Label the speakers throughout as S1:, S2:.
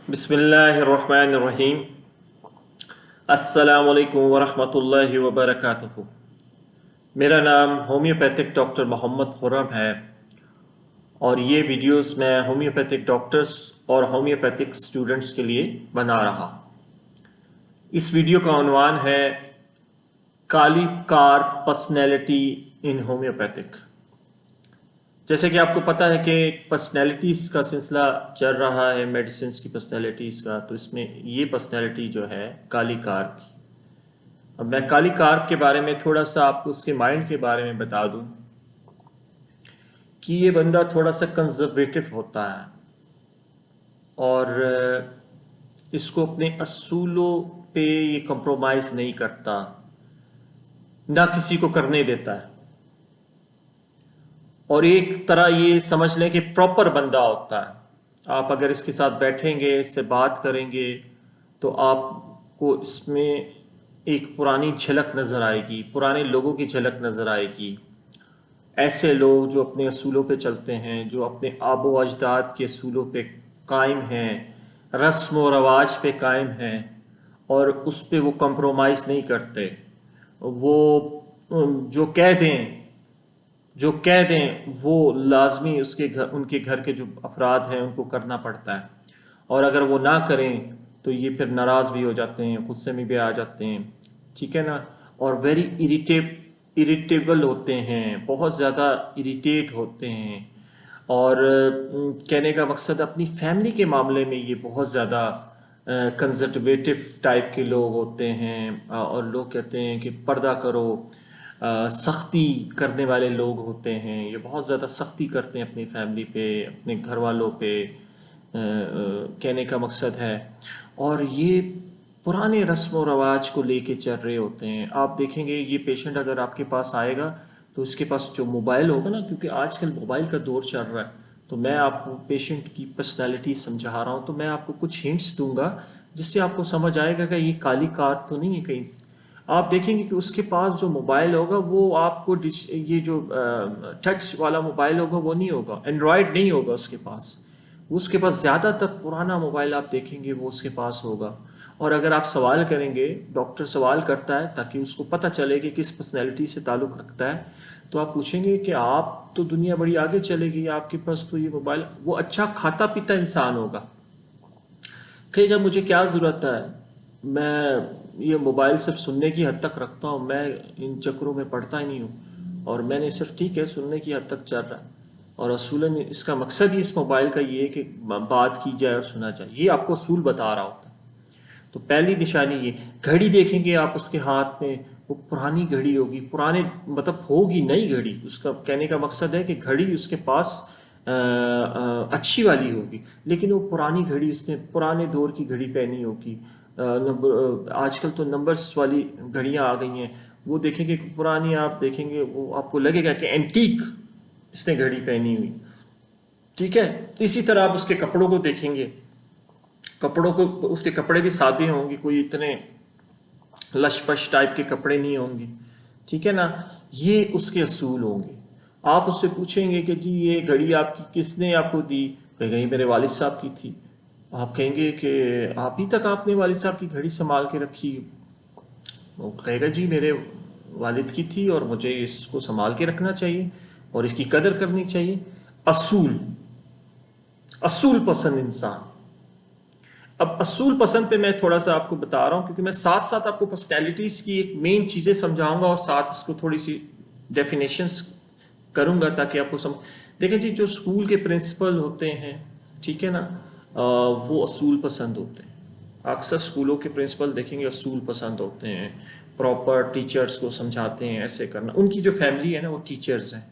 S1: बिस्मिल्लाहिर्रहमानिर्रहीम। अस्सलामुअलैकुम वरहमतुल्लाहि वबरकातुहू। मेरा नाम होम्योपैथिक डॉक्टर मोहम्मद खुर्रम है और ये वीडियोस मैं होम्योपैथिक डॉक्टर्स और होम्योपैथिक स्टूडेंट्स के लिए बना रहा। इस वीडियो का उन्वान है काली कार पर्सनैलिटी इन होम्योपैथिक। जैसे कि आपको पता है कि पर्सनैलिटीज़ का सिलसिला चल रहा है, मेडिसिन की पर्सनैलिटीज़ का, तो इसमें ये पर्सनैलिटी जो है काली कार की। अब मैं काली कार के बारे में थोड़ा सा आपको उसके माइंड के बारे में बता दूं कि ये बंदा थोड़ा सा कंजर्वेटिव होता है और इसको अपने असूलों पे ये कंप्रोमाइज़ नहीं करता, ना किसी को करने देता है। और एक तरह ये समझ लें कि प्रॉपर बंदा होता है। आप अगर इसके साथ बैठेंगे, इससे बात करेंगे, तो आपको इसमें एक पुरानी झलक नज़र आएगी, पुराने लोगों की झलक नज़र आएगी। ऐसे लोग जो अपने असूलों पे चलते हैं, जो अपने आबो अजदाद के असूलों पे कायम हैं, रस्म व रवाज पे कायम हैं और उस पे वो कंप्रोमाइज़ नहीं करते। वो जो कह दें वो लाजमी उसके घर, उनके घर के जो अफराद हैं उनको करना पड़ता है। और अगर वो ना करें तो ये फिर नाराज़ भी हो जाते हैं, गुस्से में भी आ जाते हैं, ठीक है ना। और वेरी इरिटेबल होते हैं, बहुत ज़्यादा इरिटेट होते हैं। और कहने का मकसद अपनी फैमिली के मामले में ये बहुत ज़्यादा कंजर्वेटिव टाइप के लोग होते हैं। और लोग कहते हैं कि पर्दा करो, सख्ती करने वाले लोग होते हैं। ये बहुत ज़्यादा सख्ती करते हैं अपनी फैमिली पे, अपने घर वालों पे, कहने का मकसद है। और ये पुराने रस्म व रवाज को लेके चल रहे होते हैं। आप देखेंगे ये पेशेंट अगर आपके पास आएगा तो उसके पास जो मोबाइल होगा ना, क्योंकि आजकल मोबाइल का दौर चल रहा है, तो मैं आपको पेशेंट की पर्सनैलिटी समझा रहा हूँ, तो मैं आपको कुछ हिंट्स दूंगा जिससे आपको समझ आएगा कि ये काली कार तो नहीं है कहीं से। आप देखेंगे कि उसके पास जो मोबाइल होगा वो आपको ये जो टच वाला मोबाइल होगा वो नहीं होगा, एंड्रॉयड नहीं होगा उसके पास ज़्यादातर पुराना मोबाइल आप देखेंगे वो उसके पास होगा। और अगर आप सवाल करेंगे, डॉक्टर सवाल करता है ताकि उसको पता चले कि किस पर्सनैलिटी से ताल्लुक़ रखता है, तो आप पूछेंगे कि आप तो दुनिया बड़ी आगे चलेगी, आपके पास तो ये मोबाइल, वो अच्छा खाता पीता इंसान होगा, कहेगा मुझे क्या ज़रूरत है, मैं ये मोबाइल सिर्फ सुनने की हद तक रखता हूँ, मैं इन चक्करों में पड़ता ही नहीं हूँ, और मैंने सिर्फ ठीक है सुनने की हद तक चल रहा है, और असूलन इसका मकसद ही इस मोबाइल का ये है कि बात की जाए और सुना जाए। ये आपको असूल बता रहा होता है। तो पहली निशानी ये। घड़ी देखेंगे आप उसके हाथ में, वो पुरानी घड़ी होगी, पुराने मतलब होगी नई घड़ी, उसका कहने का मकसद है कि घड़ी उसके पास अच्छी वाली होगी, लेकिन वो पुरानी घड़ी, उसने पुराने दौर की घड़ी पहनी होगी। आजकल तो नंबर्स वाली घड़ियां आ गई हैं, वो देखेंगे पुरानी, आप देखेंगे वो आपको लगेगा कि एंटीक इसने घड़ी पहनी हुई, ठीक है। तो इसी तरह आप उसके कपड़ों को देखेंगे, कपड़ों को, उसके कपड़े भी सादे होंगे, कोई इतने लशपश टाइप के कपड़े नहीं होंगे, ठीक है ना। ये उसके असूल होंगे। आप उससे पूछेंगे कि जी ये घड़ी आपकी किसने आपको दी, कहेगा ये मेरे वालिद साहब की थी। आप कहेंगे कि अभी तक आपने वालिद साहब की घड़ी संभाल के रखी, वो कहेगा जी मेरे वालिद की थी और मुझे इसको संभाल के रखना चाहिए और इसकी कदर करनी चाहिए। असूल, असूल पसंद इंसान। अब असूल पसंद पे मैं थोड़ा सा आपको बता रहा हूँ, क्योंकि मैं साथ साथ आपको पर्सनैलिटीज की एक मेन चीज़ें समझाऊंगा और साथ उसको थोड़ी सी डेफिनेशंस करूंगा ताकि आपको देखें जी, जो स्कूल के प्रिंसिपल होते हैं, ठीक है ना, वो असूल पसंद होते हैं। अक्सर स्कूलों के प्रिंसिपल देखेंगे असूल पसंद होते हैं, प्रॉपर टीचर्स को समझाते हैं ऐसे करना। उनकी जो फैमिली है ना वो टीचर्स हैं,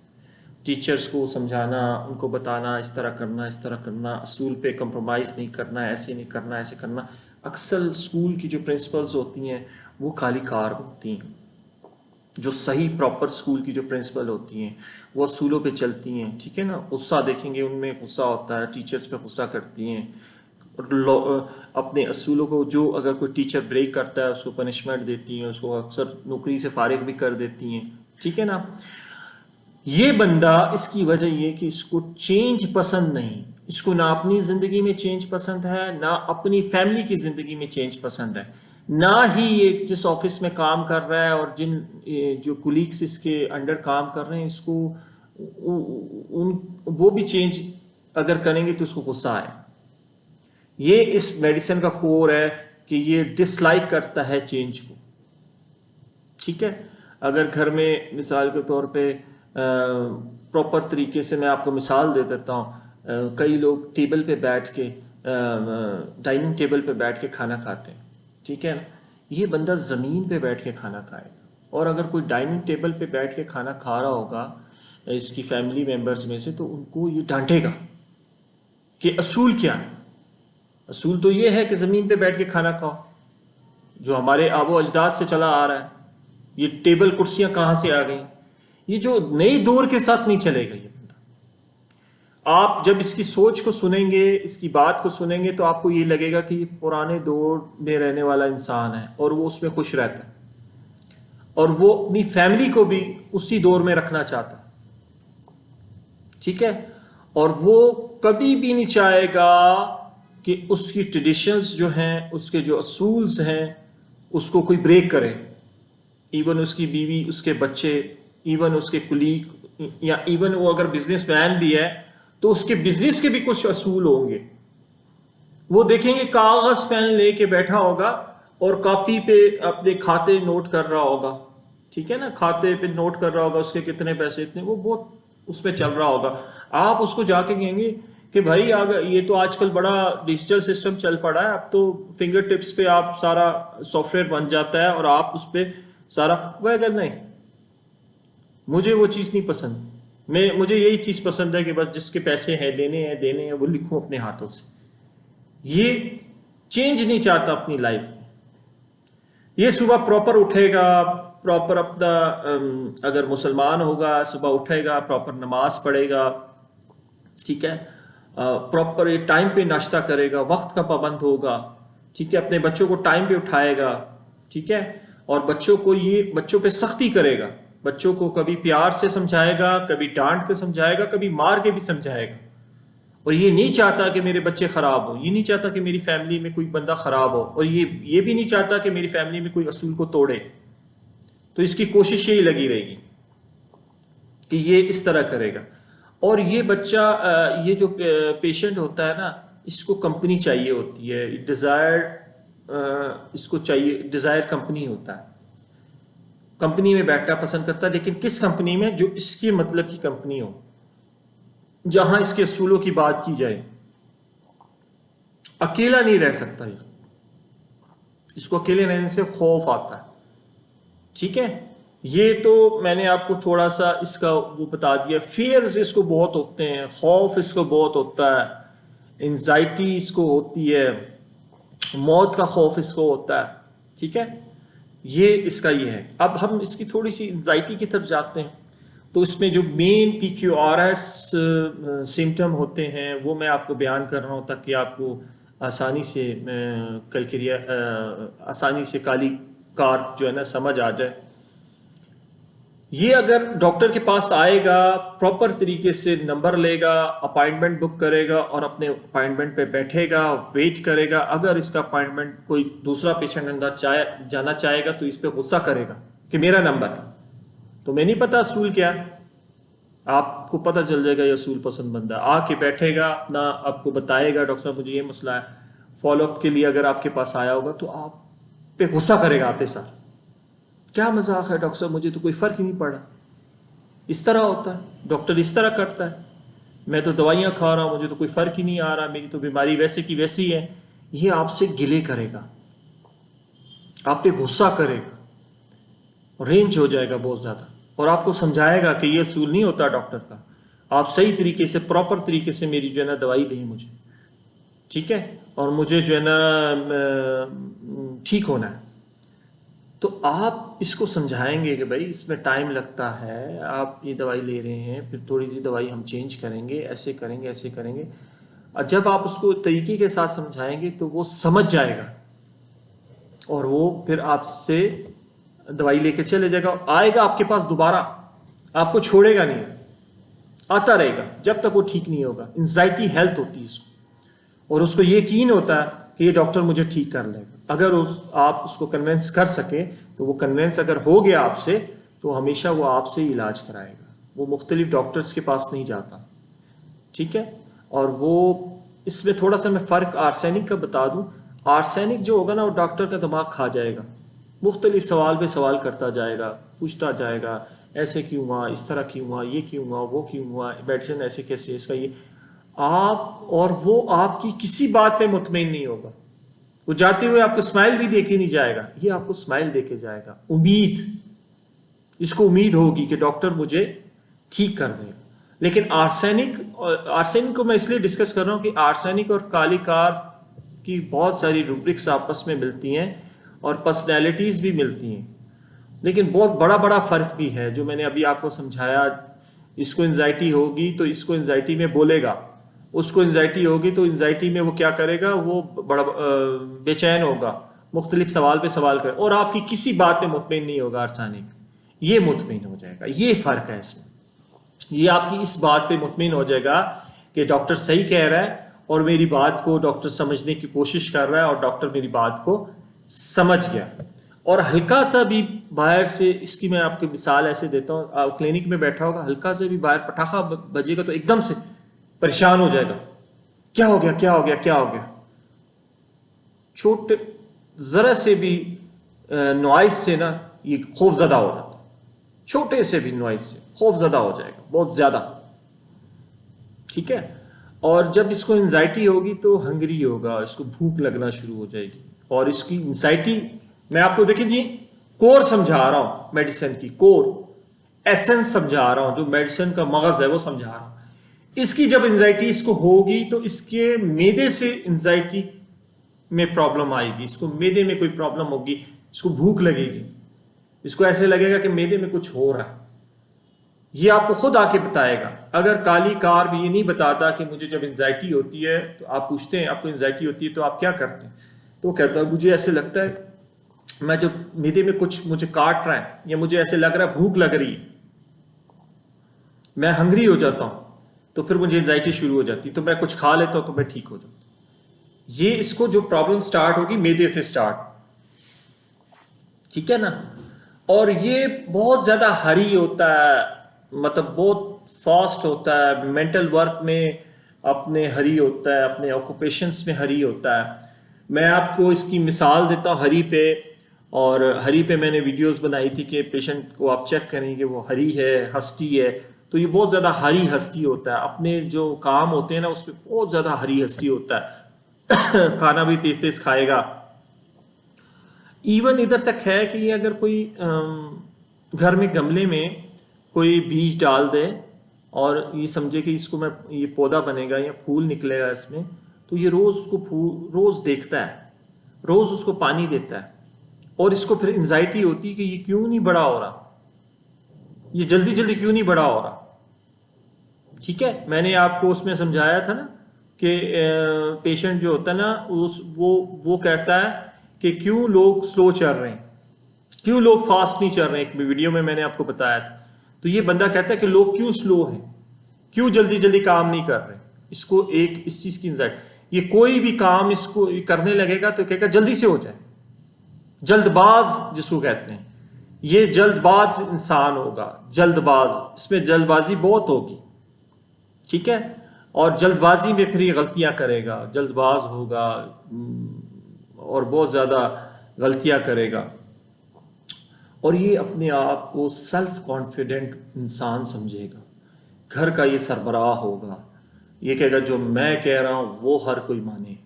S1: टीचर्स को समझाना, उनको बताना इस तरह करना, इस तरह करना, असूल पे कंप्रोमाइज़ नहीं करना, ऐसे नहीं करना, ऐसे करना। अक्सर स्कूल की जो प्रिंसिपल्स होती हैं वो काली कार होती हैं। जो सही प्रॉपर स्कूल की जो प्रिंसिपल होती हैं वो असूलों पे चलती हैं, ठीक है ना। गुस्सा देखेंगे उनमें, गुस्सा होता है, टीचर्स पे गुस्सा करती हैं। अपने असूलों को, जो अगर कोई टीचर ब्रेक करता है उसको पनिशमेंट देती हैं, उसको अक्सर नौकरी से फारिग भी कर देती हैं, ठीक है ना। ये बंदा, इसकी वजह ये कि इसको चेंज पसंद नहीं, इसको ना अपनी ज़िंदगी में चेंज पसंद है, ना अपनी फैमिली की ज़िंदगी में चेंज पसंद है, ना ही ये जिस ऑफिस में काम कर रहा है और जो कुलीग्स इसके अंडर काम कर रहे हैं इसको वो भी चेंज अगर करेंगे तो उसको गुस्सा आए। ये इस मेडिसिन का कोर है कि ये डिसलाइक करता है चेंज को। ठीक है, अगर घर में मिसाल के तौर पे प्रॉपर तरीके से मैं आपको मिसाल दे देता हूँ, कई लोग टेबल पे बैठ के डाइनिंग टेबल पे बैठ के खाना खाते हैं, ठीक है ना, ये बंदा ज़मीन पे बैठ के खाना खाएगा। और अगर कोई डाइनिंग टेबल पे बैठ के खाना खा रहा होगा इसकी फैमिली मेम्बर्स में से, तो उनको ये डांटेगा कि असूल क्या है। असूल तो ये है कि ज़मीन पे बैठ के खाना खाओ, जो हमारे आबो अजदाद से चला आ रहा है। ये टेबल कुर्सियां कहाँ से आ गई? ये जो नई दौर के साथ नहीं चलेगा ये बंदा। आप जब इसकी सोच को सुनेंगे, इसकी बात को सुनेंगे, तो आपको ये लगेगा कि ये पुराने दौर में रहने वाला इंसान है और वो उसमें खुश रहता है और वो अपनी फैमिली को भी उसी दौर में रखना चाहता है। ठीक है, और वो कभी भी नहीं चाहेगा कि उसकी ट्रेडिशंस जो हैं, उसके जो असूल्स हैं, उसको कोई ब्रेक करे। इवन उसकी बीवी, उसके बच्चे, इवन उसके कुलीग, या इवन वो अगर बिजनेसमैन भी है तो उसके बिजनेस के भी कुछ असूल होंगे। वो देखेंगे कागज पेन लेके बैठा होगा और कॉपी पे अपने खाते नोट कर रहा होगा, ठीक है ना, खाते पे नोट कर रहा होगा उसके कितने पैसे, इतने, वो बहुत उसमें चल रहा होगा। आप उसको जाके कहेंगे कि भाई अगर ये तो आजकल बड़ा डिजिटल सिस्टम चल पड़ा है, अब तो फिंगर टिप्स पे आप सारा सॉफ्टवेयर बन जाता है और आप उस पर सारा, वह अगर नहीं, मुझे वो चीज़ नहीं पसंद। मुझे यही चीज़ पसंद है कि बस जिसके पैसे हैं देने हैं वो लिखूं अपने हाथों से। ये चेंज नहीं चाहता अपनी लाइफ में। ये सुबह प्रॉपर उठेगा, प्रॉपर अपना अगर मुसलमान होगा सुबह उठेगा, प्रॉपर नमाज पढ़ेगा, ठीक है, प्रॉपर ये टाइम पे नाश्ता करेगा, वक्त का पाबंद होगा, ठीक है, अपने बच्चों को टाइम पे उठाएगा, ठीक है, और बच्चों पे सख्ती करेगा, बच्चों को कभी प्यार से समझाएगा, कभी डांट के समझाएगा, कभी मार के भी समझाएगा। और ये नहीं चाहता कि मेरे बच्चे खराब हो, ये नहीं चाहता कि मेरी फैमिली में कोई बंदा खराब हो, और ये भी नहीं चाहता कि मेरी फैमिली में कोई असूल को तोड़े। तो इसकी कोशिश यही लगी रहेगी कि ये इस तरह करेगा। और ये बच्चा, ये जो पेशेंट होता है ना, इसको कंपनी चाहिए होती है, इसको चाहिए, डिजायर कंपनी होता है, कंपनी में बैठना पसंद करता है, लेकिन किस कंपनी में? जो इसके मतलब की कंपनी हो, जहां इसके असूलों की बात की जाए। अकेला नहीं रह सकता ये, इसको अकेले रहने से खौफ आता है, ठीक है। ये तो मैंने आपको थोड़ा सा इसका वो बता दिया। फियर्स इसको बहुत होते हैं, खौफ इसको बहुत होता है, एंजाइटी इसको होती है, मौत का खौफ इसको होता है, ठीक है। ये इसका ये है। अब हम इसकी थोड़ी सी एंजाइटी की तरफ जाते हैं। तो इसमें जो मेन PQRS सिम्टम होते हैं वो मैं आपको बयान कर रहा हूँ ताकि आपको आसानी से आसानी से काली कार जो है ना समझ आ जाए। ये अगर डॉक्टर के पास आएगा, प्रॉपर तरीके से नंबर लेगा, अपॉइंटमेंट बुक करेगा और अपने अपॉइंटमेंट पे बैठेगा, वेट करेगा। अगर इसका अपॉइंटमेंट कोई दूसरा पेशेंट अंदर जाना चाहेगा तो इस पर गुस्सा करेगा कि मेरा नंबर है, तो मैं नहीं पता असूल क्या, आपको पता चल जाएगा ये असूल पसंद बंदा। आके बैठेगा, अपना आपको बताएगा डॉक्टर साहब मुझे ये मसला है। फॉलोअप के लिए अगर आपके पास आया होगा तो आप पे गुस्सा करेगा आते सार, क्या मजाक है डॉक्टर साहब, मुझे तो कोई फर्क ही नहीं पड़ा। इस तरह होता है, डॉक्टर इस तरह करता है, मैं तो दवाइयाँ खा रहा हूँ, मुझे तो कोई फर्क ही नहीं आ रहा, मेरी तो बीमारी वैसे की वैसी है। ये आपसे गिले करेगा, आप पे गुस्सा करेगा, रेंज हो जाएगा बहुत ज़्यादा, और आपको समझाएगा कि ये असूल नहीं होता डॉक्टर का, आप सही तरीके से प्रॉपर तरीके से मेरी जो है ना दवाई दें मुझे, ठीक है, और मुझे जो है ना ठीक होना है। तो आप इसको समझाएंगे कि भाई इसमें टाइम लगता है, आप ये दवाई ले रहे हैं, फिर थोड़ी सी दवाई हम चेंज करेंगे, ऐसे करेंगे ऐसे करेंगे। और जब आप उसको तरीके के साथ समझाएंगे तो वो समझ जाएगा और वो फिर आपसे दवाई लेके चले जाएगा, आएगा आपके पास दोबारा, आपको छोड़ेगा नहीं, आता रहेगा जब तक वो ठीक नहीं होगा। एंजाइटी हेल्थ होती है इसको, और उसको यकीन होता है कि ये डॉक्टर मुझे ठीक कर लेगा। अगर आप उसको कन्विंस कर सके तो वो कन्विंस अगर हो गया आपसे, तो हमेशा वो आपसे ही इलाज कराएगा, वो मुख्तलिफ डॉक्टर्स के पास नहीं जाता। ठीक है। और वो इसमें थोड़ा सा मैं फ़र्क आर्सेनिक का बता दूं। आर्सेनिक जो होगा ना, वो डॉक्टर का दिमाग खा जाएगा, मुख्तलिफ सवाल पे सवाल करता जाएगा, पूछता जाएगा, ऐसे क्यों हुआ, इस तरह क्यों हुआ, ये क्यों हुआ, वो क्यों हुआ, मेडिसिन ऐसे कैसे, इसका ये आप, और वो आपकी किसी बात पे मुतमईन नहीं होगा। वो जाते हुए आपको स्माइल भी देके नहीं जाएगा, ये आपको स्माइल देके जाएगा, उम्मीद, इसको उम्मीद होगी कि डॉक्टर मुझे ठीक कर देगा। लेकिन आर्सेनिक को मैं इसलिए डिस्कस कर रहा हूँ कि आर्सेनिक और काली कार की बहुत सारी रूब्रिक्स आपस में मिलती हैं और पर्सनैलिटीज़ भी मिलती हैं, लेकिन बहुत बड़ा बड़ा फ़र्क भी है जो मैंने अभी आपको समझाया। इसको एंजाइटी होगी तो इसको एंजाइटी में बोलेगा, उसको एंजाइटी होगी तो एंजाइटी में वो क्या करेगा, वो बड़ा बेचैन होगा, मुख्तलिफ सवाल पे सवाल करे, और आपकी किसी बात पे मुतमईन नहीं होगा। आर्सेनिक ये मुतमईन हो जाएगा, ये फ़र्क है इसमें। ये आपकी इस बात पे मुतमईन हो जाएगा कि डॉक्टर सही कह रहा है और मेरी बात को डॉक्टर समझने की कोशिश कर रहा है और डॉक्टर मेरी बात को समझ गया। और हल्का सा भी बाहर से, इसकी मैं आपको मिसाल ऐसे देता हूँ, आप क्लिनिक में बैठा होगा, हल्का से भी बाहर पटाखा बजेगा तो एकदम से परेशान हो जाएगा, क्या हो गया, क्या हो गया, क्या हो गया। छोटे जरा से भी नॉइस से ना ये खौफजदा हो जाता है, छोटे से भी नॉइस से खौफजदा हो जाएगा बहुत ज्यादा। ठीक है। और जब इसको एंजाइटी होगी तो हंगरी होगा, इसको भूख लगना शुरू हो जाएगी। और इसकी एंजाइटी मैं आपको देखिए जी कोर समझा रहा हूं, मेडिसिन की कोर एसेंस समझा रहा हूं, जो मेडिसिन का मगज है वो समझा रहा हूं। इसकी जब एंजाइटी इसको होगी तो इसके मैदे से एंजाइटी में प्रॉब्लम आएगी, इसको मैदे में कोई प्रॉब्लम होगी, इसको भूख लगेगी, इसको ऐसे लगेगा कि मैदे में कुछ हो रहा है। ये आपको खुद आके बताएगा। अगर काली कार भी ये नहीं बताता कि मुझे जब एंजाइटी होती है, तो आप पूछते हैं आपको एंजाइटी होती है तो आप क्या करते हैं, तो वो कहता है मुझे ऐसे लगता है मैं जो मैदे में कुछ मुझे काट रहा है, या मुझे ऐसे लग रहा है भूख लग रही है, मैं हंग्री हो जाता हूं, तो फिर मुझे एंजाइटी शुरू हो जाती है, तो मैं कुछ खा लेता हूं तो मैं ठीक हो जाता हूं। ये इसको जो प्रॉब्लम स्टार्ट होगी मैदे से स्टार्ट, ठीक है ना। और ये बहुत ज्यादा हरी होता है, मतलब बहुत फास्ट होता है, मेंटल वर्क में अपने हरी होता है, अपने ऑक्यूपेशंस में हरी होता है। मैं आपको इसकी मिसाल देता हूँ हरी पे, और हरी पे मैंने वीडियोस बनाई थी कि पेशेंट को आप चेक करें कि वो हरी है, हस्ती है, तो ये बहुत ज़्यादा हरी हस्ती होता है। अपने जो काम होते हैं ना उसमें बहुत ज़्यादा हरी हस्ती होता है खाना भी तेज तेज खाएगा। इवन इधर तक है कि अगर कोई घर में गमले में कोई बीज डाल दे और ये समझे कि इसको मैं, ये पौधा बनेगा या फूल निकलेगा इसमें, तो ये रोज़ उसको फूल रोज़ देखता है, रोज़ उसको पानी देता है, और इसको फिर एंजाइटी होती है कि ये क्यों नहीं बड़ा हो रहा, ये जल्दी जल्दी क्यों नहीं बड़ा हो रहा। ठीक है। मैंने आपको उसमें समझाया था ना कि पेशेंट जो होता है ना वो कहता है कि क्यों लोग स्लो चल रहे हैं, क्यों लोग फास्ट नहीं चल रहे हैं। एक वीडियो में मैंने आपको बताया था। तो ये बंदा कहता है कि लोग क्यों स्लो हैं, क्यों जल्दी जल्दी काम नहीं कर रहे। इसको एक इस चीज की एंजाइटी, ये कोई भी काम इसको करने लगेगा तो कहेगा जल्दी से हो जाए, जल्दबाज जिसको कहते हैं, ये जल्दबाज इंसान होगा, जल्दबाज, इसमें जल्दबाजी बहुत होगी। ठीक है। और जल्दबाजी में फिर ये गलतियां करेगा, जल्दबाज होगा और बहुत ज्यादा गलतियां करेगा। और ये अपने आप को सेल्फ कॉन्फिडेंट इंसान समझेगा, घर का ये सरबराह होगा, ये कहेगा जो मैं कह रहा हूं वो हर कोई माने,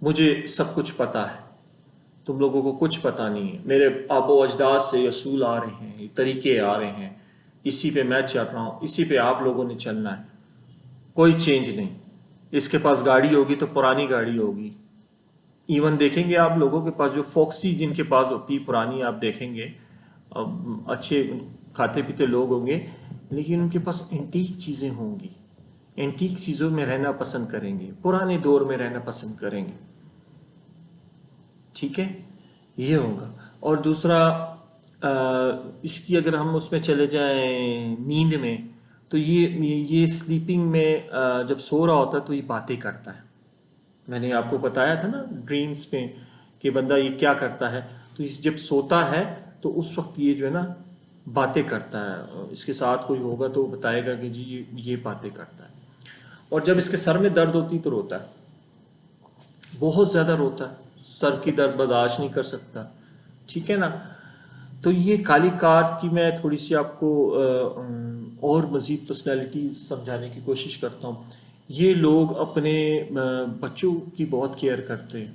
S1: मुझे सब कुछ पता है, तुम लोगों को कुछ पता नहीं है, मेरे आबो अजदाद से असूल आ रहे हैं, ये तरीके आ रहे हैं, इसी पे मैं चल रहा हूं, इसी पे आप लोगों ने चलना है, कोई चेंज नहीं। इसके पास गाड़ी होगी तो पुरानी गाड़ी होगी। इवन देखेंगे आप लोगों के पास जो फॉक्सी जिनके पास होती है पुरानी, आप देखेंगे अच्छे खाते पीते लोग होंगे, लेकिन उनके पास एंटीक चीज़ें होंगी, एंटीक चीज़ों में रहना पसंद करेंगे, पुराने दौर में रहना पसंद करेंगे। ठीक है। ये होगा। और दूसरा इसकी अगर हम उसमें चले जाएं नींद में, तो ये स्लीपिंग में जब सो रहा होता है तो ये बातें करता है। मैंने आपको बताया था ना ड्रीम्स में कि बंदा ये क्या करता है, तो इस जब सोता है तो उस वक्त ये जो है ना बातें करता है। इसके साथ कोई होगा तो बताएगा कि जी ये बातें करता है। और जब इसके सर में दर्द होती तो रोता है, बहुत ज़्यादा रोता है, सर की दर्द बर्दाश्त नहीं कर सकता, ठीक है ना। तो ये काली कार की मैं थोड़ी सी आपको और मज़ीद पर्सनैलिटी समझाने की कोशिश करता हूँ। ये लोग अपने बच्चों की बहुत केयर करते हैं,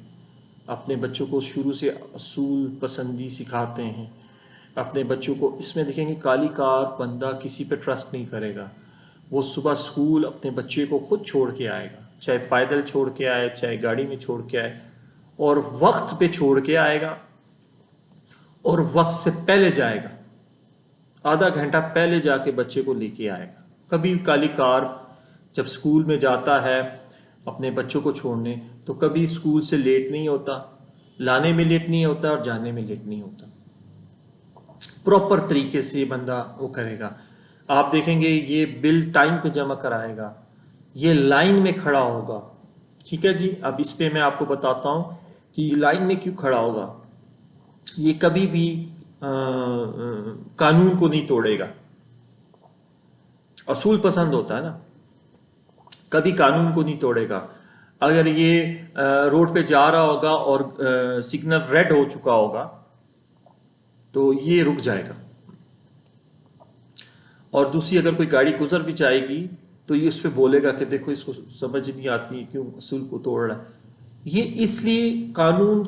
S1: अपने बच्चों को शुरू से असूल पसंदी सिखाते हैं अपने बच्चों को। इसमें देखेंगे काली कार बंदा किसी पे ट्रस्ट नहीं करेगा। वो सुबह स्कूल अपने बच्चे को खुद छोड़ के आएगा, चाहे पैदल छोड़ के आए चाहे गाड़ी में छोड़ के आए, और वक्त पे छोड़ के आएगा और वक्त से पहले जाएगा, आधा घंटा पहले जाके बच्चे को लेके आएगा। कभी काली कार जब स्कूल में जाता है अपने बच्चों को छोड़ने तो कभी स्कूल से लेट नहीं होता, लाने में लेट नहीं होता और जाने में लेट नहीं होता। प्रॉपर तरीके से बंदा वो करेगा। आप देखेंगे ये बिल टाइम पे जमा कराएगा, ये लाइन में खड़ा होगा, ठीक है जी। अब इस पे मैं आपको बताता हूँ कि लाइन में क्यों खड़ा होगा। ये कभी भी कानून को नहीं तोड़ेगा, असूल पसंद होता है ना, कभी कानून को नहीं तोड़ेगा। अगर ये रोड पे जा रहा होगा और सिग्नल रेड हो चुका होगा तो ये रुक जाएगा, और दूसरी अगर कोई गाड़ी गुजर भी जाएगी तो ये उस पर बोलेगा कि देखो इसको समझ नहीं आती क्यों असूल को तोड़ रहा है। ये इसलिए कानून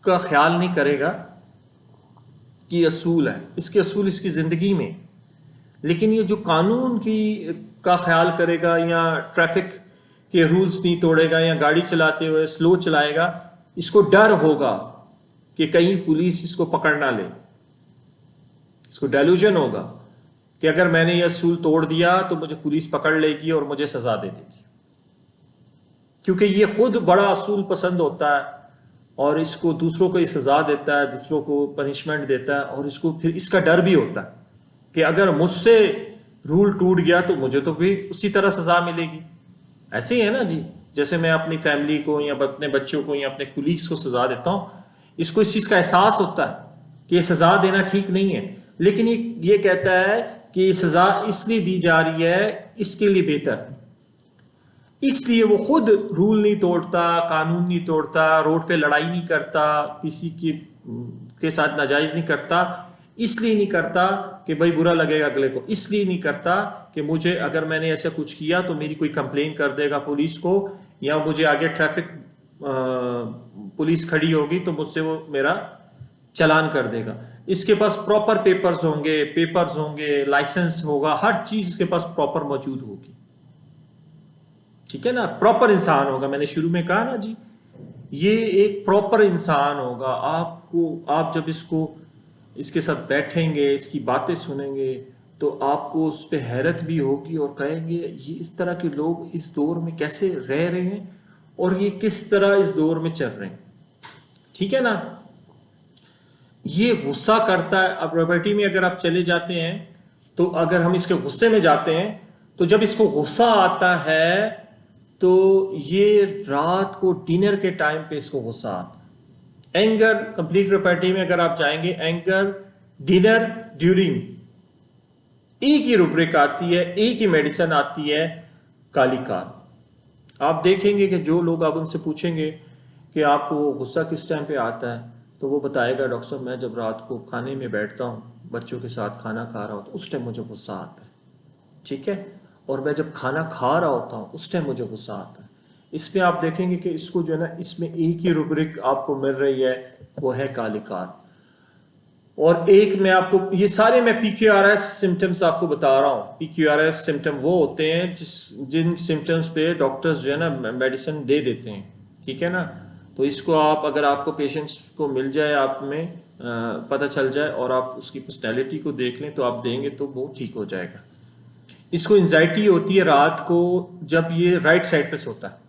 S1: का ख्याल नहीं करेगा कि असूल है, इसके असूल इसकी ज़िंदगी में, लेकिन ये जो कानून की का ख्याल करेगा या ट्रैफिक के रूल्स नहीं तोड़ेगा या गाड़ी चलाते हुए स्लो चलाएगा, इसको डर होगा कि कहीं पुलिस इसको पकड़ ना ले। इसको डेल्यूजन होगा कि अगर मैंने यह असूल तोड़ दिया तो मुझे पुलिस पकड़ लेगी और मुझे सजा दे देगी, क्योंकि ये खुद बड़ा असूल पसंद होता है और इसको दूसरों को ये सजा देता है, दूसरों को पनिशमेंट देता है, और इसको फिर इसका डर भी होता है कि अगर मुझसे रूल टूट गया तो मुझे तो भी उसी तरह सजा मिलेगी। ऐसे ही है ना जी, जैसे मैं अपनी फैमिली को या अपने बच्चों को या अपने कुलीग्स को सजा देता हूँ, इसको इस चीज़ का एहसास होता है कि ये सजा देना ठीक नहीं है, लेकिन ये कहता है कि ये सजा इसलिए दी जा रही है इसके लिए बेहतर, इसलिए वो खुद रूल नहीं तोड़ता, कानून नहीं तोड़ता, रोड पे लड़ाई नहीं करता, किसी के साथ नाजायज नहीं करता। इसलिए नहीं करता कि भाई बुरा लगेगा अगले को, इसलिए नहीं करता कि मुझे अगर मैंने ऐसा कुछ किया तो मेरी कोई कंप्लेन कर देगा पुलिस को, या मुझे आगे ट्रैफिक पुलिस खड़ी होगी तो मुझसे वो मेरा चालान कर देगा। इसके पास प्रॉपर पेपर्स होंगे, लाइसेंस होगा, हर चीज इसके पास प्रॉपर मौजूद होगी, ठीक है ना। प्रॉपर इंसान होगा, मैंने शुरू में कहा ना जी, ये एक प्रॉपर इंसान होगा। आप जब इसके साथ बैठेंगे, इसकी बातें सुनेंगे तो आपको उस पर हैरत भी होगी और कहेंगे ये इस तरह के लोग इस दौर में कैसे रह रहे हैं और ये किस तरह इस दौर में चल रहे हैं, ठीक है ना। ये गुस्सा करता है। अब प्रॉपर्टी में अगर आप चले जाते हैं तो अगर हम इसके गुस्से में जाते हैं तो जब इसको गुस्सा आता है तो ये रात को डिनर के टाइम पे इसको गुस्सा आता है। एंगर कंप्लीट प्रॉपर्टी में अगर आप जाएंगे, एंगर, डिनर, ड्यूरिंग, एक ही रुब्रिक आती है, एक ही मेडिसिन आती है, काली कार। आप देखेंगे कि जो लोग आप उनसे पूछेंगे कि आपको गुस्सा किस टाइम पे आता है तो वो बताएगा डॉक्टर साहब मैं जब रात को खाने में बैठता हूँ, बच्चों के साथ खाना खा रहा हूँ तो उस टाइम मुझे गुस्सा आता है, ठीक है, और मैं जब खाना खा रहा होता हूँ उस टाइम मुझे गुस्सा आता है। इसमें आप देखेंगे कि इसको जो है ना, इसमें एक ही रुब्रिक आपको मिल रही है, वो है काली कार। और एक मैं आपको ये सारे मैं PQRS सिम्टम्स आपको बता रहा हूँ। PQRS सिम्टम वो होते हैं जिन सिम्टम्स पे डॉक्टर्स जो है ना मेडिसिन दे देते हैं, ठीक है ना। तो इसको आप अगर आपको पेशेंट्स को मिल जाए, आप में पता चल जाए और आप उसकी पर्सनैलिटी को देख लें तो आप देंगे तो वो ठीक हो जाएगा। इसको एंजाइटी होती है रात को जब ये राइट साइड पे सोता है।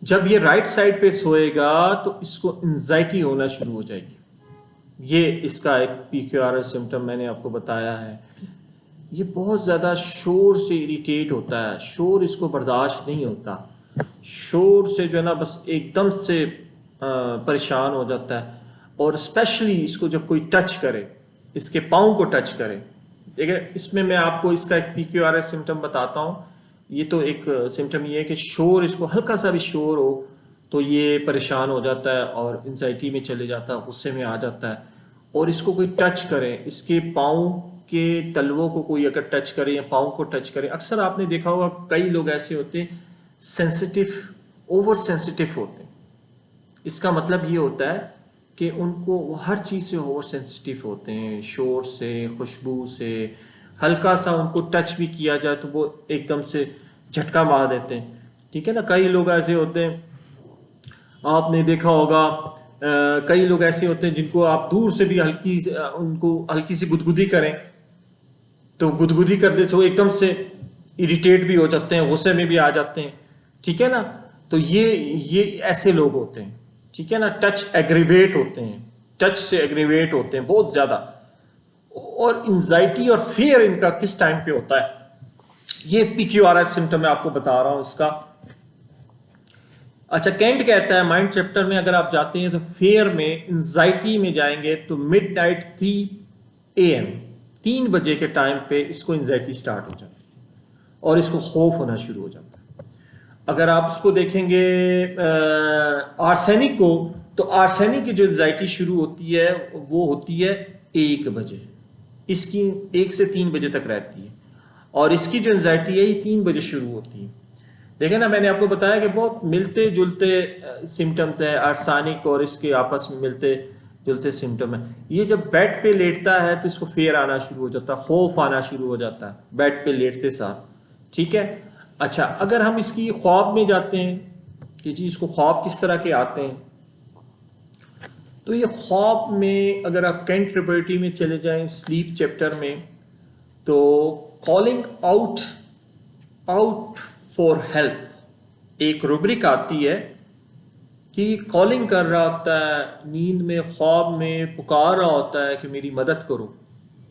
S1: जब ये राइट साइड पे सोएगा तो इसको एंजाइटी होना शुरू हो जाएगी। ये इसका एक PQRS सिम्टम मैंने आपको बताया है। ये बहुत ज़्यादा शोर से इरिटेट होता है, शोर इसको बर्दाश्त नहीं होता, शोर से जो है ना बस एकदम से परेशान हो जाता है। और स्पेशली इसको जब कोई टच करे, इसके पाँव को टच करे, देखिए इसमें मैं आपको इसका एक PQRS सिम्टम बताता हूँ। ये तो एक सिम्टम ये है कि शोर, इसको हल्का सा भी शोर हो तो ये परेशान हो जाता है और एंजाइटी में चले जाता है, गुस्से में आ जाता है। और इसको कोई टच करे, इसके पाँव के तलवों को कोई अगर टच करे या पाँव को टच करे, अक्सर आपने देखा होगा कई लोग ऐसे होते हैं सेंसिटिव, ओवर सेंसिटिव होते हैं। इसका मतलब ये होता है कि उनको हर चीज़ से ओवर सेंसिटिव होते हैं, शोर से, खुशबू से, हल्का सा उनको टच भी किया जाए तो वो एकदम से झटका मार देते हैं। ठीक है ना, कई लोग ऐसे होते हैं, आपने देखा होगा कई लोग ऐसे होते हैं जिनको आप दूर से भी उनको हल्की सी गुदगुदी करें तो गुदगुदी कर दे तो एकदम से इरिटेट भी हो जाते हैं, गुस्से में भी आ जाते हैं। ठीक है ना, तो ये ऐसे लोग होते हैं। ठीक है ना, टच एग्रीवेट होते हैं, टच से एग्रीवेट होते हैं बहुत ज्यादा। और एंजाइटी और फियर इनका किस टाइम पे होता है, ये PQRS सिम्टम मैं आपको बता रहा हूं इसका। अच्छा, केंट कहता है माइंड चैप्टर में अगर आप जाते हैं तो फेयर में, एंजाइटी में जाएंगे तो मिडनाइट 3 AM 3 बजे के टाइम पे इसको एंजाइटी स्टार्ट हो जाती है और इसको खौफ होना शुरू हो जाता है। अगर आप उसको देखेंगे आर्सेनिक को, तो आर्सेनिक की जो एंजाइटी शुरू होती है वो होती है 1 बजे, इसकी 1 से 3 बजे तक रहती है। और इसकी जो एंजाइटी है ये 3 बजे शुरू होती है। देखें ना, मैंने आपको बताया कि बहुत मिलते जुलते सिम्टम्स है, आर्सेनिक और इसके आपस में मिलते जुलते सिम्टम है। ये जब बेड पे लेटता है तो इसको फेयर आना शुरू हो जाता है, खौफ आना शुरू हो जाता है बेड पे लेटते साथ। ठीक है। अच्छा, अगर हम इसकी ख्वाब में जाते हैं कि जी इसको ख्वाब किस तरह के आते हैं, तो ये ख्वाब में अगर आप केंट लिबर्टी में चले जाएं स्लीप चैप्टर में, तो कॉलिंग आउट फॉर हेल्प एक रूब्रिक आती है कि कॉलिंग कर रहा होता है, नींद में ख्वाब में पुकार रहा होता है कि मेरी मदद करो।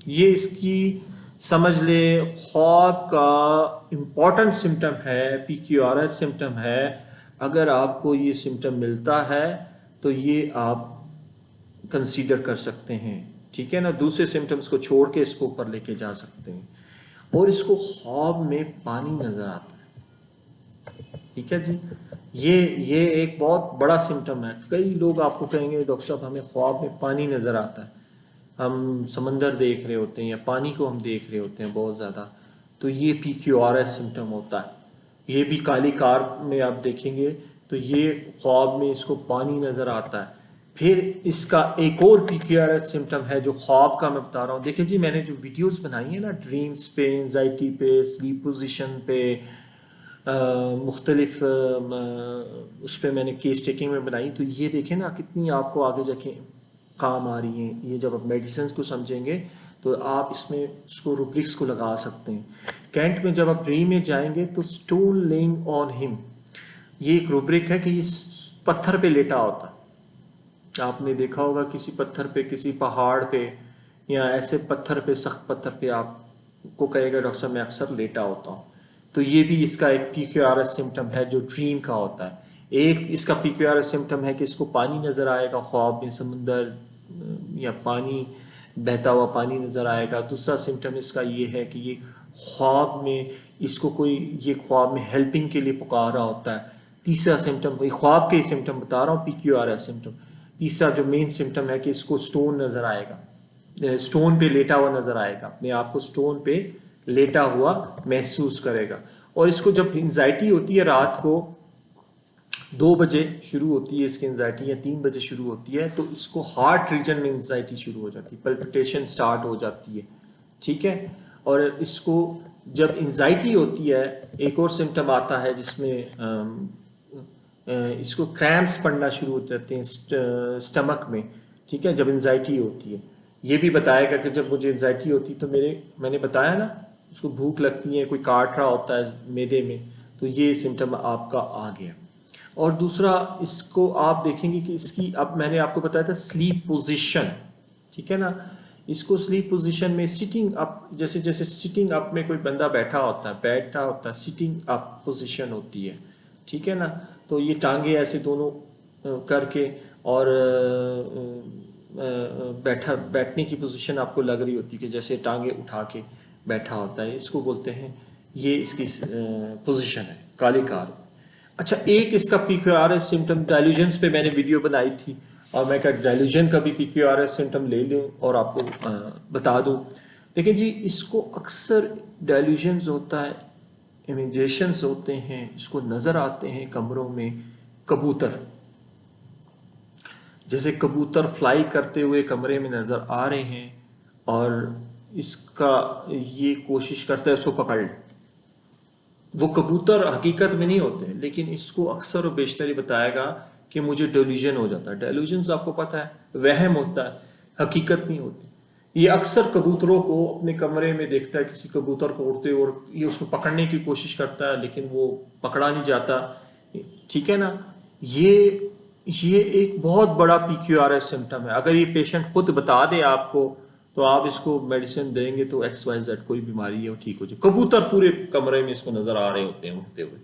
S1: ये इसकी समझ ले ख्वाब का इम्पॉर्टेंट सिम्टम है, PQRS सिम्टम है। अगर आपको ये सिम्टम मिलता है तो ये आप कंसीडर कर सकते हैं। ठीक है ना, दूसरे सिम्टम्स को छोड़ के इसको ऊपर लेके जा सकते हैं। और इसको ख्वाब में पानी नजर आता है। ठीक है जी, ये एक बहुत बड़ा सिम्टम है। कई लोग आपको कहेंगे डॉक्टर साहब हमें ख्वाब में पानी नजर आता है, हम समंदर देख रहे होते हैं या पानी को हम देख रहे होते हैं बहुत ज़्यादा, तो ये PQRS सिम्टम होता है। ये भी काली कार में आप देखेंगे तो ये ख्वाब में इसको पानी नज़र आता है। फिर इसका एक और PQRS सिम्टम है जो ख्वाब का मैं बता रहा हूँ। देखिए जी, मैंने जो वीडियोस बनाई है ना ड्रीम्स पे, एंजाइटी पे, स्लीप पोजीशन पे, मुख्तलिफ उस पर मैंने केस टेकिंग में बनाई, तो ये देखें ना कितनी आपको आगे जाके काम आ रही हैं। ये जब आप मेडिसिन को समझेंगे तो आप इसमें उसको रूब्रिक्स को लगा सकते हैं। कैंट में जब आप ड्रीम में जाएंगे तो स्टोन लेइंग ऑन हिम, ये एक रूब्रिक है कि ये पत्थर पे लेटा होता है। आपने देखा होगा किसी पत्थर पे, किसी पहाड़ पे या ऐसे पत्थर पे, सख्त पत्थर पे आपको कहेगा डॉक्टर साहब मैं अक्सर लेटा होता हूँ। तो ये भी इसका एक PQRS सिम्टम है जो ड्रीम का होता है। एक इसका PQRS सिम्टम है कि इसको पानी नजर आएगा ख्वाब में, समुंदर या पानी, बहता हुआ पानी नजर आएगा। दूसरा सिम्टम इसका ये है कि ये ख्वाब में इसको कोई, ये ख्वाब में हेल्पिंग के लिए पुकार रहा होता है। तीसरा सिम्टम, ख्वाब के सिम्टम बता रहा हूँ, PQRS सिम्टम। तीसरा जो मेन सिम्टम है कि इसको स्टोन नजर आएगा, स्टोन पे लेटा हुआ नजर आएगा, अपने आप को स्टोन पे लेटा हुआ महसूस करेगा। और इसको जब एंजाइटी होती है रात को 2 बजे शुरू होती है इसकी एंजाइटी या 3 बजे शुरू होती है, तो इसको हार्ट रीजन में एंजाइटी शुरू हो जाती है, पल्पिटेशन स्टार्ट हो जाती है। ठीक है। और इसको जब एंजाइटी होती है, एक और सिम्टम आता है जिसमें इसको क्रैम्प्स पड़ना शुरू हो जाते हैं स्टमक में। ठीक है, जब एंजाइटी होती है। ये भी बताएगा कि जब मुझे एंजाइटी होती तो मैंने बताया ना उसको भूख लगती है, कोई काट रहा होता है मैदे में, तो ये सिम्टम आपका आ गया। और दूसरा इसको आप देखेंगे कि इसकी, अब मैंने आपको बताया था स्लीप पोजीशन। ठीक है ना, इसको स्लीप पोजीशन में सिटिंग अप, जैसे जैसे सिटिंग अप में कोई बंदा बैठा होता है सिटिंग अप पोजीशन होती है, ठीक है ना। तो ये टांगे ऐसे दोनों करके और बैठने की पोजीशन आपको लग रही होती है कि जैसे टांगे उठा के बैठा होता है, इसको बोलते हैं, ये इसकी पोजीशन है काली कार। अच्छा, एक इसका पीक्यूआरएस सिम्टम, डायल्यूजन्स पे मैंने वीडियो बनाई थी और मैं क्या डायल्यूजन का भी पीक्यूआरएस सिम्टम ले लूँ और आपको बता दूँ। देखिए जी, इसको अक्सर डायल्यूजन्स होता है, इमिग्रेशंस होते हैं, इसको नज़र आते हैं कमरों में कबूतर, जैसे कबूतर फ्लाई करते हुए कमरे में नज़र आ रहे हैं और इसका ये कोशिश करता है उसको पकड़ ले। वो कबूतर हकीकत में नहीं होते, लेकिन इसको अक्सर और बेशतर ही बताएगा कि मुझे डेल्यूजन हो जाता है। डेल्यूजन आपको पता है, वहम होता है, हकीकत नहीं होती। ये अक्सर कबूतरों को अपने कमरे में देखता है, किसी कबूतर को उड़ते और ये उसको पकड़ने की कोशिश करता है, लेकिन वो पकड़ा नहीं जाता, ठीक है ना। ये एक बहुत बड़ा पीक्यूआरएस सिम्टम है। अगर ये पेशेंट खुद बता दे आपको तो आप इसको मेडिसिन देंगे तो XYZ कोई बीमारी है वो ठीक हो जाए। कबूतर पूरे कमरे में इसको नजर आ रहे होते हैं उड़ते हुए,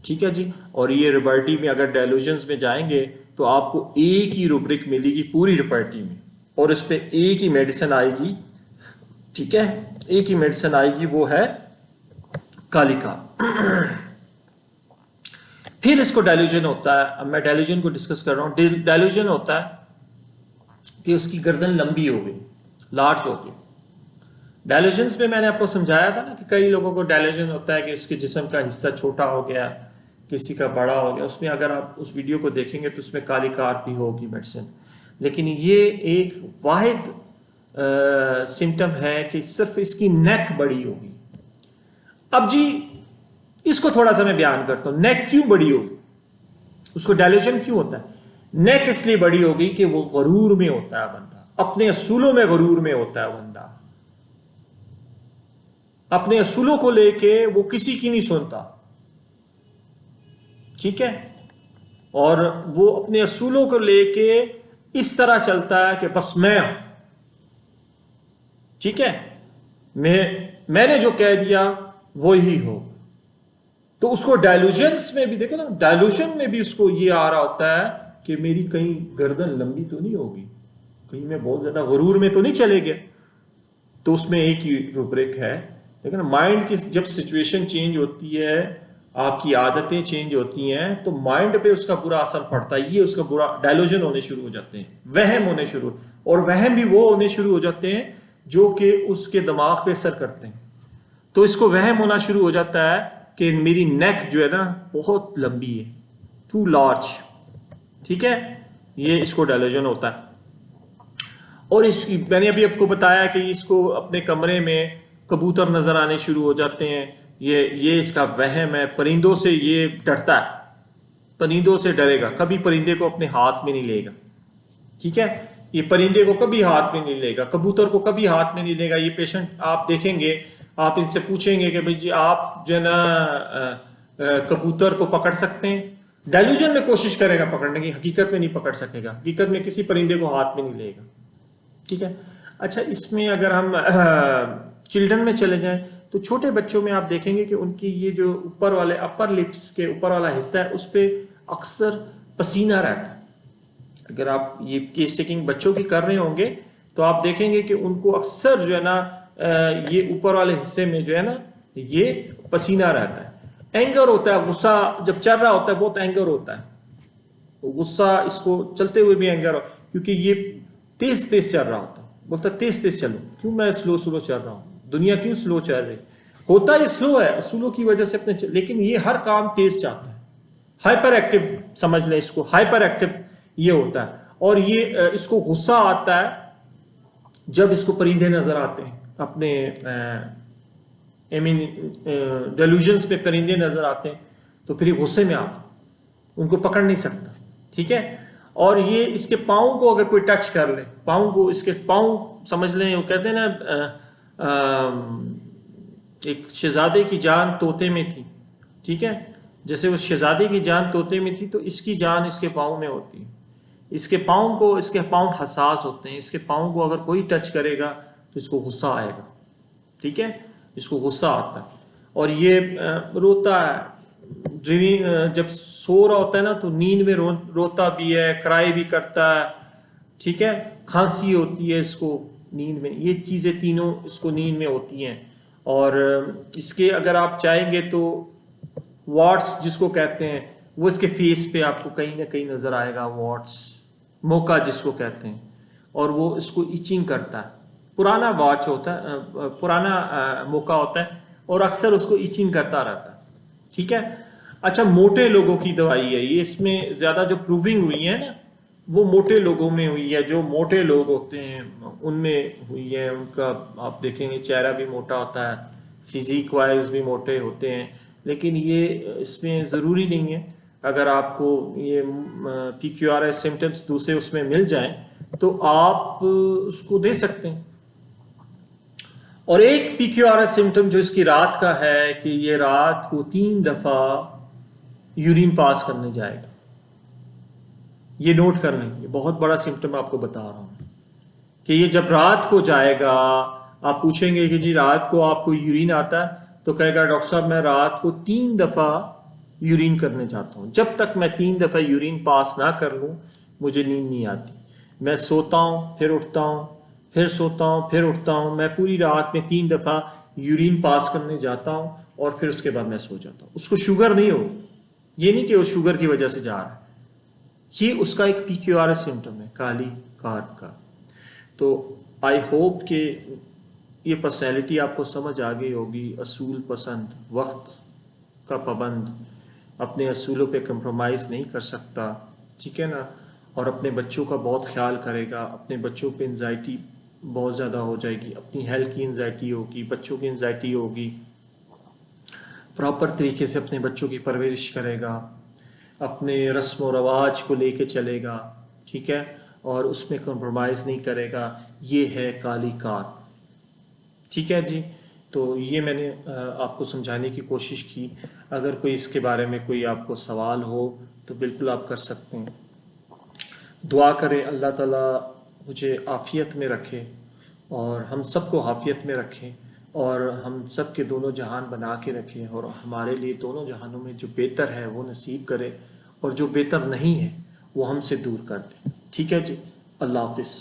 S1: ठीक है जी। और ये रिपर्टी में अगर डेल्यूजन्स में जाएंगे तो आपको एक ही रूब्रिक मिलेगी पूरी रिपर्टी में, और इस पे एक ही मेडिसिन आएगी, ठीक है, एक ही मेडिसिन आएगी, वो है कालिका। फिर इसको डेल्यूजन होता है, अब मैं डेल्यूजन को डिस्कस कर रहा हूं। डेल्यूजन होता है कि उसकी गर्दन लंबी हो गई, लार्ज हो गई। डेल्यूजन्स में मैंने आपको समझाया था ना कि कई लोगों को डेल्यूजन होता है कि इसके जिस्म का हिस्सा छोटा हो गया, किसी का बड़ा हो गया। उसमें अगर आप उस वीडियो को देखेंगे तो उसमें काली कार भी होगी मेडिसिन, लेकिन ये एक वाहिद सिम्टम है कि सिर्फ इसकी नेक बड़ी होगी। अब जी इसको थोड़ा सा मैं बयान करता हूं, नेक क्यों बड़ी होगी, उसको डेल्यूजन क्यों होता है। नेक इसलिए बड़ी होगी कि वो गरूर में होता है बंदा, अपने असूलों में गरूर में होता है बंदा, अपने असूलों को लेके वो किसी की नहीं सुनता, ठीक है। और वो अपने असूलों को लेके इस तरह चलता है कि बस मैं, ठीक है, मैंने जो कह दिया वो ही हो। तो उसको डायल्यूजन्स में भी देखो ना, डायल्यूजन में भी उसको ये आ रहा होता है कि मेरी कहीं गर्दन लंबी तो नहीं होगी, कहीं मैं बहुत ज्यादा गरूर में तो नहीं चले गए। तो उसमें एक ही रूब्रिक है, लेकिन माइंड की जब सिचुएशन चेंज होती है, आपकी आदतें चेंज होती हैं, तो माइंड पे उसका बुरा असर पड़ता है। ये उसका बुरा डायल्यूजन होने शुरू हो जाते हैं, वहम होने शुरू, और वहम भी वो होने शुरू हो जाते हैं जो कि उसके दिमाग पे असर करते हैं। तो इसको वहम होना शुरू हो जाता है कि मेरी नेक जो है ना बहुत लंबी है, टू लार्ज, ठीक है, ये इसको डायल्यूजन होता है। और इसकी मैंने अभी आपको बताया कि इसको अपने कमरे में कबूतर नजर आने शुरू हो जाते हैं, ये इसका वहम है। परिंदों से ये डरता है, परिंदों से डरेगा, कभी परिंदे को अपने हाथ में नहीं लेगा, ठीक है, ये परिंदे को कभी हाथ में नहीं लेगा, कबूतर को कभी हाथ में नहीं लेगा। ये पेशेंट आप देखेंगे, आप इनसे पूछेंगे कि भाई जी आप जो है ना कबूतर को पकड़ सकते हैं, डायल्यूजन में कोशिश करेगा पकड़ने की, हकीकत में नहीं पकड़ सकेगा, हकीकत में किसी परिंदे को हाथ में नहीं लेगा, ठीक है। अच्छा, इसमें अगर हम चिल्ड्रन में चले जाएं तो छोटे बच्चों में आप देखेंगे कि उनकी ये जो ऊपर वाले अपर लिप्स के ऊपर वाला हिस्सा है उस पर अक्सर पसीना रहता है। अगर आप ये केस टेकिंग बच्चों की कर रहे होंगे तो आप देखेंगे कि उनको अक्सर जो है ना ये ऊपर वाले हिस्से में जो है ना ये पसीना रहता है। एंगर होता है, गुस्सा जब चल रहा होता है बहुत एंगर होता है, तो गुस्सा इसको चलते हुए भी एंगर हो, क्योंकि ये तेज तेज चल रहा होता है, बोलता तेज तेज चलो, क्यों मैं स्लो स्लो चल रहा हूँ, दुनिया क्यों स्लो चल रही होता है, स्लो है असूलों की वजह से अपने लेकिन ये हर काम तेज चाहता है, हाइपर एक्टिव समझ लें इसको, हाइपर एक्टिव ये होता है। और ये इसको गुस्सा आता है जब इसको परिंदे नजर आते हैं, अपने डेल्यूजन्स में परिंदे नजर आते हैं तो फिर गुस्से में आता, उनको पकड़ नहीं सकता, ठीक है। और ये इसके पाँव को अगर कोई टच कर ले, पाँव को, इसके पाँव समझ लें, वो कहते हैं ना एक शहजादे की जान तोते में थी, ठीक है, जैसे उस शहजादे की जान तोते में थी तो इसकी जान इसके पाँव में होती है। इसके पाँव हसास होते हैं, इसके पाँव को अगर कोई टच करेगा तो इसको गुस्सा आएगा, ठीक है, इसको गुस्सा आता है और ये रोता है। ड्रीमिंग जब सो रहा होता है ना तो नींद में रोता भी है, क्राई भी करता है, ठीक है, खांसी होती है इसको नींद में, ये चीज़ें तीनों इसको नींद में होती हैं। और इसके अगर आप चाहेंगे तो वॉट्स जिसको कहते हैं वो इसके फेस पे आपको कहीं ना कहीं नज़र आएगा, वॉट्स, मोका जिसको कहते हैं, और वो इसको इचिंग करता है। पुराना वॉच होता है, पुराना मोका होता है और अक्सर उसको इचिंग करता रहता है, ठीक है। अच्छा, मोटे लोगों की दवाई है ये, इसमें ज़्यादा जो प्रूविंग हुई है ना वो मोटे लोगों में हुई है, जो मोटे लोग होते हैं उनमें हुई है। उनका आप देखेंगे चेहरा भी मोटा होता है, फिजिक वाइज भी मोटे होते हैं, लेकिन ये इसमें ज़रूरी नहीं है। अगर आपको ये PQRS सिम्टम्स दूसरे उसमें मिल जाएं तो आप उसको दे सकते हैं। और एक PQRS सिम्टम जो इसकी रात का है कि ये रात को 3 दफ़ा यूरिन पास करने जाएगा। ये नोट कर लें, ये बहुत बड़ा सिम्टम आपको बता रहा हूँ कि ये जब रात को जाएगा, आप पूछेंगे कि जी रात को आपको यूरिन आता है, तो कहेगा डॉक्टर साहब मैं रात को 3 दफ़ा यूरिन करने जाता हूँ, जब तक मैं 3 दफ़ा यूरिन पास ना कर लूँ मुझे नींद नहीं आती। मैं सोता हूँ फिर उठता हूँ, फिर सोता हूँ फिर उठता हूँ, मैं पूरी रात में 3 दफ़ा यूरिन पास करने जाता हूँ और फिर उसके बाद मैं सो जाता हूँ। उसको शुगर नहीं हो, ये नहीं कि वो शुगर की वजह से जा रहा है, ये उसका एक PQRS सिम्टम है, काली कार का। तो आई होप कि ये पर्सनैलिटी आपको समझ आ गई होगी, असूल पसंद, वक्त का पाबंद, अपने असूलों पे कंप्रोमाइज़ नहीं कर सकता, ठीक है ना, और अपने बच्चों का बहुत ख्याल करेगा। अपने बच्चों पे एंजाइटी बहुत ज़्यादा हो जाएगी, अपनी हेल्थ की एंजाइटी होगी, बच्चों की एंजाइटी होगी, प्रॉपर तरीके से अपने बच्चों की परवरिश करेगा, अपने रस्म व रवाज को लेके चलेगा, ठीक है, और उसमें कंप्रोमाइज़ नहीं करेगा। ये है काली कार, ठीक है जी। तो ये मैंने आपको समझाने की कोशिश की। अगर कोई इसके बारे में कोई आपको सवाल हो तो बिल्कुल आप कर सकते हैं। दुआ करें अल्लाह ताला मुझे आफ़ियत में रखे और हम सबको आफ़ियत में रखें और हम सब के दोनों जहान बना के रखें और हमारे लिए दोनों जहानों में जो बेहतर है वो नसीब करे और जो बेहतर नहीं है वो हमसे दूर कर दे, ठीक है जी। अल्लाह हाफ़िज़।